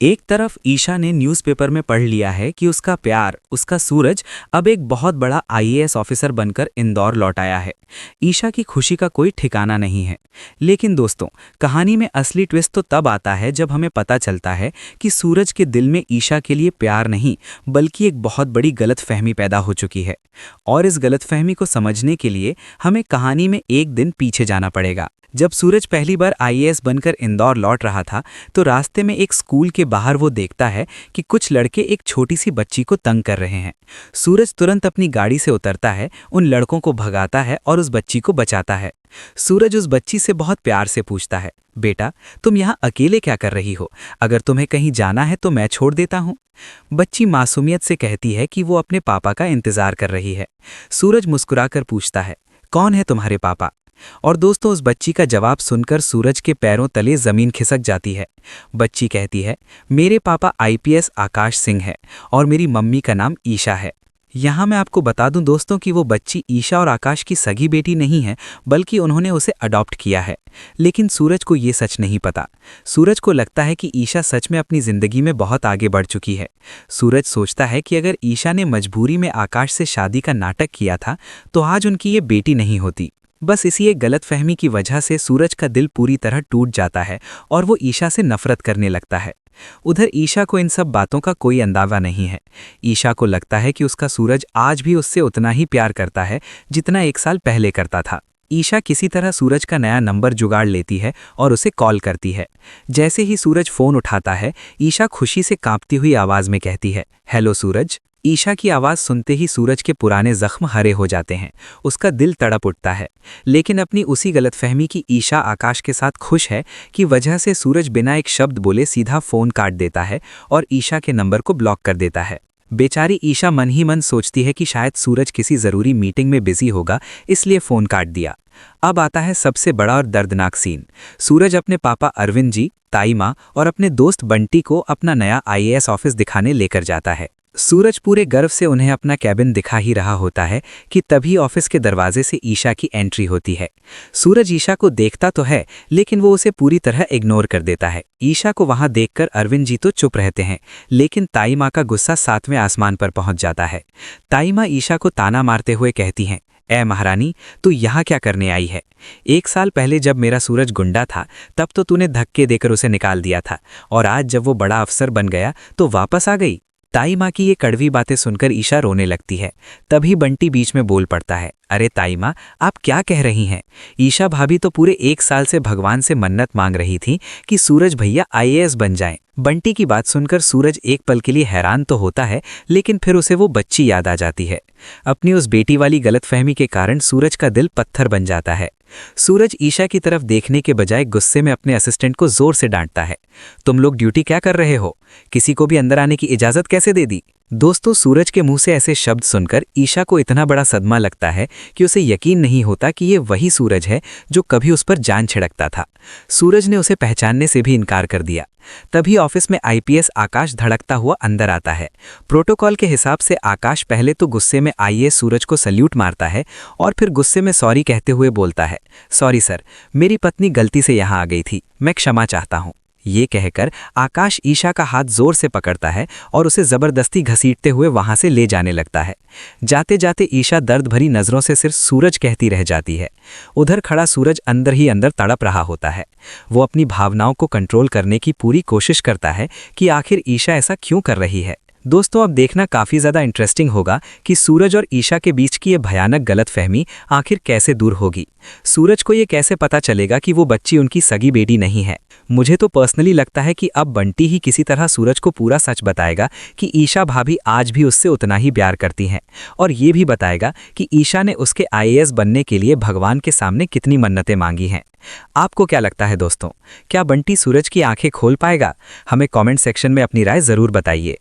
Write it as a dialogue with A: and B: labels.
A: एक तरफ ईशा ने न्यूज़पेपर में पढ़ लिया है कि उसका प्यार, उसका सूरज अब एक बहुत बड़ा आईएएस ऑफिसर बनकर इंदौर लौट आया है। ईशा की खुशी का कोई ठिकाना नहीं है। लेकिन दोस्तों, कहानी में असली ट्विस्ट तो तब आता है जब हमें पता चलता है कि सूरज के दिल में ईशा के लिए प्यार नहीं, बल्कि एक बहुत बड़ी गलतफहमी पैदा हो चुकी है। और इस गलतफहमी को समझने के लिए हमें कहानी में एक दिन पीछे जाना पड़ेगा। जब सूरज पहली बार आईएएस बनकर इंदौर लौट रहा था, तो रास्ते में एक स्कूल के बाहर वो देखता है कि कुछ लड़के एक छोटी सी बच्ची को तंग कर रहे हैं। सूरज तुरंत अपनी गाड़ी से उतरता है, उन लड़कों को भगाता है और उस बच्ची को बचाता है। सूरज उस बच्ची से बहुत प्यार से पूछता है, बेटा, तुम यहाँ अकेले क्या कर रही हो? अगर तुम्हें कहीं जाना है तो मैं छोड़ देता हूँ। बच्ची मासूमियत से कहती है कि वो अपने पापा का इंतजार कर रही है। सूरज मुस्कुराकर पूछता है, कौन है तुम्हारे पापा? और दोस्तों, उस बच्ची का जवाब सुनकर सूरज के पैरों तले जमीन खिसक जाती है। बच्ची कहती है, मेरे पापा आईपीएस आकाश सिंह है और मेरी मम्मी का नाम ईशा है। यहाँ मैं आपको बता दूं दोस्तों कि वो बच्ची ईशा और आकाश की सगी बेटी नहीं है, बल्कि उन्होंने उसे अडॉप्ट किया है। लेकिन सूरज को ये सच नहीं पता। सूरज को लगता है कि ईशा सच में अपनी जिंदगी में बहुत आगे बढ़ चुकी है। सूरज सोचता है कि अगर ईशा ने मजबूरी में आकाश से शादी का नाटक किया था, तो आज उनकी ये बेटी नहीं होती। बस इसी एक गलतफहमी की वजह से सूरज का दिल पूरी तरह टूट जाता है और वो ईशा से नफरत करने लगता है। उधर ईशा को इन सब बातों का कोई अंदाजा नहीं है। ईशा को लगता है कि उसका सूरज आज भी उससे उतना ही प्यार करता है जितना 1 साल पहले करता था। ईशा किसी तरह सूरज का नया नंबर जुगाड़ लेती है और उसे कॉल करती है। जैसे ही सूरज फोन उठाता है, ईशा खुशी से कांपती हुई आवाज में कहती है, हेलो सूरज। ईशा की आवाज़ सुनते ही सूरज के पुराने जख्म हरे हो जाते हैं। उसका दिल तड़प उठता है। लेकिन अपनी उसी गलतफहमी की ईशा आकाश के साथ खुश है कि वजह से सूरज बिना एक शब्द बोले सीधा फ़ोन काट देता है और ईशा के नंबर को ब्लॉक कर देता है। बेचारी ईशा मन ही मन सोचती है कि शायद सूरज किसी ज़रूरी मीटिंग में बिजी होगा, इसलिए फ़ोन काट दिया। अब आता है सबसे बड़ा और दर्दनाक सीन। सूरज अपने पापा अरविंद जी, ताई माँ और अपने दोस्त बंटी को अपना नया आईएएस ऑफिस दिखाने लेकर जाता है। सूरज पूरे गर्व से उन्हें अपना कैबिन दिखा ही रहा होता है कि तभी ऑफिस के दरवाजे से ईशा की एंट्री होती है। सूरज ईशा को देखता तो है, लेकिन वो उसे पूरी तरह इग्नोर कर देता है। ईशा को वहां देखकर अरविंद जी तो चुप रहते हैं, लेकिन ताई माँ का गुस्सा 7वें आसमान पर पहुंच जाता है। ताई माँ ईशा को ताना मारते हुए कहती हैं, ए महारानी, तू यहाँ क्या करने आई है? 1 साल पहले जब मेरा सूरज गुंडा था, तब तो तूने धक्के देकर उसे निकाल दिया था, और आज जब वो बड़ा अफसर बन गया तो वापस आ गई। ताई माँ की ये कड़वी बातें सुनकर ईशा रोने लगती है। तभी बंटी बीच में बोल पड़ता है, अरे ताई माँ, आप क्या कह रही हैं? ईशा भाभी तो पूरे 1 साल से भगवान से मन्नत मांग रही थी कि सूरज भैया आईएएस बन जाएं। बंटी की बात सुनकर सूरज एक पल के लिए हैरान तो होता है, लेकिन फिर उसे वो बच्ची याद आ जाती है। अपनी उस बेटी वाली गलतफहमी के कारण सूरज का दिल पत्थर बन जाता है। सूरज ईशा की तरफ देखने के बजाय गुस्से में अपने असिस्टेंट को जोर से डांटता है, तुम लोग ड्यूटी क्या कर रहे हो? किसी को भी अंदर आने की इजाजत कैसे दे दी? दोस्तों, सूरज के मुंह से ऐसे शब्द सुनकर ईशा को इतना बड़ा सदमा लगता है कि उसे यकीन नहीं होता कि ये वही सूरज है जो कभी उस पर जान छिड़कता था। सूरज ने उसे पहचानने से भी इनकार कर दिया। तभी ऑफिस में आईपीएस आकाश धड़कता हुआ अंदर आता है। प्रोटोकॉल के हिसाब से आकाश पहले तो गुस्से में आईएएस सूरज को सल्यूट मारता है और फिर गुस्से में सॉरी कहते हुए बोलता है, सॉरी सर, मेरी पत्नी गलती से यहाँ आ गई थी, मैं क्षमा चाहता हूँ। ये कहकर आकाश ईशा का हाथ जोर से पकड़ता है और उसे जबरदस्ती घसीटते हुए वहां से ले जाने लगता है। जाते जाते ईशा दर्द भरी नजरों से सिर्फ सूरज कहती रह जाती है। उधर खड़ा सूरज अंदर ही अंदर तड़प रहा होता है। वो अपनी भावनाओं को कंट्रोल करने की पूरी कोशिश करता है कि आखिर ईशा ऐसा क्यों कर रही है। दोस्तों, अब देखना काफ़ी ज़्यादा इंटरेस्टिंग होगा कि सूरज और ईशा के बीच की ये भयानक गलतफहमी आखिर कैसे दूर होगी। सूरज को ये कैसे पता चलेगा कि वो बच्ची उनकी सगी बेटी नहीं है। मुझे तो पर्सनली लगता है कि अब बंटी ही किसी तरह सूरज को पूरा सच बताएगा कि ईशा भाभी आज भी उससे उतना ही प्यार करती हैं, और ये भी बताएगा कि ईशा ने उसके आईएएस बनने के लिए भगवान के सामने कितनी मन्नतें मांगी हैं। आपको क्या लगता है दोस्तों? क्या बंटी सूरज की आंखें खोल पाएगा? हमें कमेंट सेक्शन में अपनी राय ज़रूर बताइए।